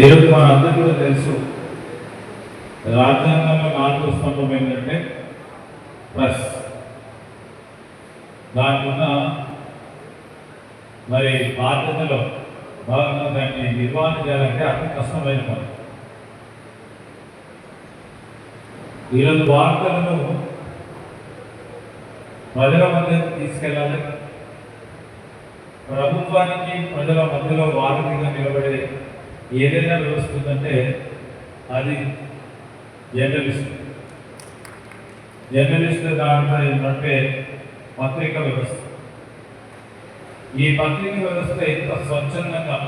ఈరోజు మనందరికీ కూడా తెలుసు, రాజ్యాంగంలో 4వ స్తంభం ఏంటంటే ప్రెస్. దానికున్న మరి బాధ్యతలో భాగంగా దాన్ని నిర్వహణ చేయాలంటే అతి కష్టమైన పని. ఈరోజు వార్తలను ప్రజల మధ్యకు తీసుకెళ్ళాలి. ప్రభుత్వానికి ప్రజల మధ్యలో వారధిగా నిలబడే ఏదైనా వ్యవస్థ ఉందంటే అది జర్నలిస్ట్. దాంట్లో ఏంటంటే పత్రికా వ్యవస్థ. ఈ పత్రికా వ్యవస్థ ఎంత స్వచ్ఛందంగా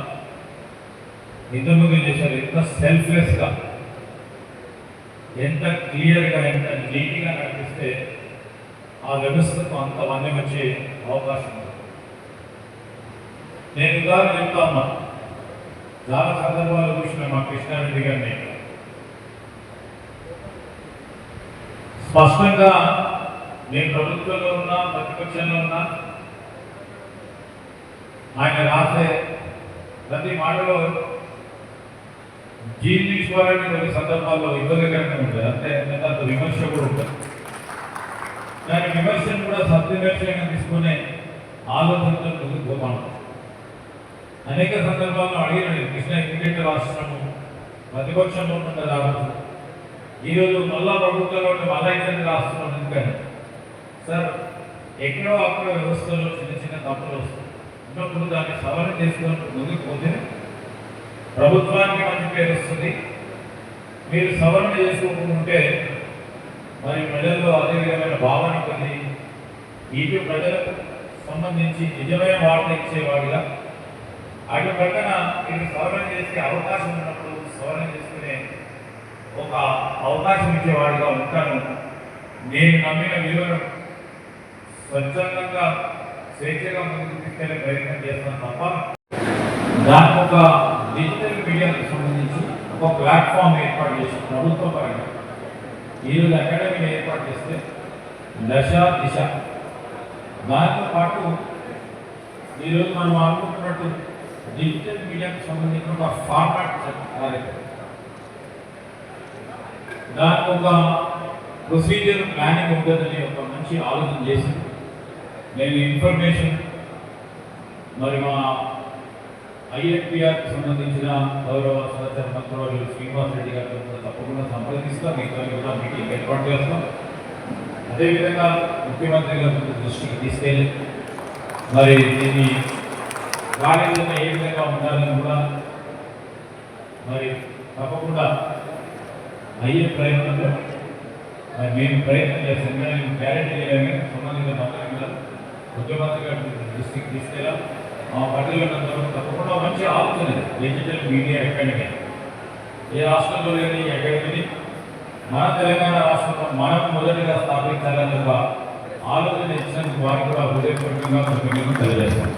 ఇంతకుముందు చేశారు, ఎంత సెల్ఫ్లెస్గా, ఎంత క్లియర్గా, ఎంత నీట్గా నడిపిస్తే ఆ వ్యవస్థకు అంత వన్యం వచ్చే అవకాశం ఉంది. నేను ఉదాహరణ చెప్తా ఉన్నా, చాలా సందర్భాలు చూసిన మా కృష్ణారెడ్డి గారిని స్పష్టంగా నేను ప్రభుత్వంలో ఉన్నా ప్రతిపక్షంలో ఉన్నా ఆయన రాసే ప్రతి మాటలో జీర్ణించుకోవాలని కొన్ని సందర్భాల్లో ఇబ్బందికరంగా ఉంటుంది. అంటే అంత విమర్శ కూడా ఉంటుంది. దాని విమర్శను కూడా సద్విమర్శంగా తీసుకునే ఆలోచనతో ముందుకు పోతాను. అనేక సందర్భాల్లో అడిగిన కృష్ణ క్రికెట్ రాష్ట్రము ప్రతిపక్షంలో ఉంటుంది రావచ్చు, ఈరోజు మళ్ళా ప్రభుత్వంలో మళ్ళా ఇతర రాష్ట్రంలో ఎందుకని సార్ ఎక్కడో అక్కడ వ్యవస్థలో చిన్న చిన్న తప్పులు వస్తాయి. ఉన్నప్పుడు దాన్ని సవరణ చేసుకుని ముందుకు పోతే ప్రభుత్వానికి మంచి పేరు వస్తుంది. మీరు సవరణ చేసుకోకుంటే మరి ప్రజల్లో అదే విధమైన భావన ఉంటుంది. ఇటు ప్రజలకు సంబంధించి నిజమైన వార్త ఇచ్చేవాడిగా, అటు ప్రక్కన మీరు సవరణ చేసే అవకాశం ఉన్నప్పుడు సవరణ చేసుకునే ఒక అవకాశం ఇచ్చేవాడిగా ఉంటాను. నేను నమ్మిన విలువను స్వచ్ఛందంగా స్వేచ్ఛగా ముందుకు తీసుకెళ్లే ప్రయత్నం చేస్తాను తప్ప దానికి ఒక డిజిటల్ మీడియాకు సంబంధించి ఒక ప్లాట్ఫామ్ ఏర్పాటు చేసి ప్రభుత్వ పరంగా ఈరోజు అకాడమీని ఏర్పాటు చేస్తే దశ దిశ, దాంతో పాటు ఈరోజు మనం అనుకుంటున్నట్టు డిజిటల్ మీడియాకు సంబంధించిన ఒక ఫార్మాట్ కార్యక్రమం, దానికి ఒక ప్రొసీజర్ ప్లానింగ్ ఉంటుందని ఒక మంచి ఆలోచన చేసి నేను ఇన్ఫర్మేషన్ మరి మా ఐఎఫ్పిఆర్కి సంబంధించిన గౌరవ సహచర మంత్రులు శ్రీనివాస్ రెడ్డి గారితో కూడా తప్పకుండా సంప్రదిస్తాం. మీతో కూడా మీటింగ్ ఏర్పాటు చేస్తాం. అదేవిధంగా ముఖ్యమంత్రి గారి దృష్టికి తీసుకెళ్ళి మరి దీన్ని కార్యాచరణ ఏ విధంగా ఉండాలని కూడా మరి తప్పకుండా అయ్యే ప్రయత్నంలో మరి మేము ప్రయత్నం చేస్తాం. మేము గ్యారెంటీ చేయడానికి సంబంధిత మంత్రి కూడా ముఖ్యమంత్రి గారి దృష్టికి తీసుకెళ్ళాం. మా పార్టీలో తప్పకుండా మంచి ఆలోచన డిజిటల్ మీడియా అకాడమీ ఏ రాష్ట్రంలో లేని ఈ అకాడమీని మన తెలంగాణ రాష్ట్రంలో మనం మొదటిగా స్థాపించాలని ఒక ఆలోచన ఇచ్చినందుకు వారికి కూడా హృదయపూర్వకంగా తెలియజేస్తాం.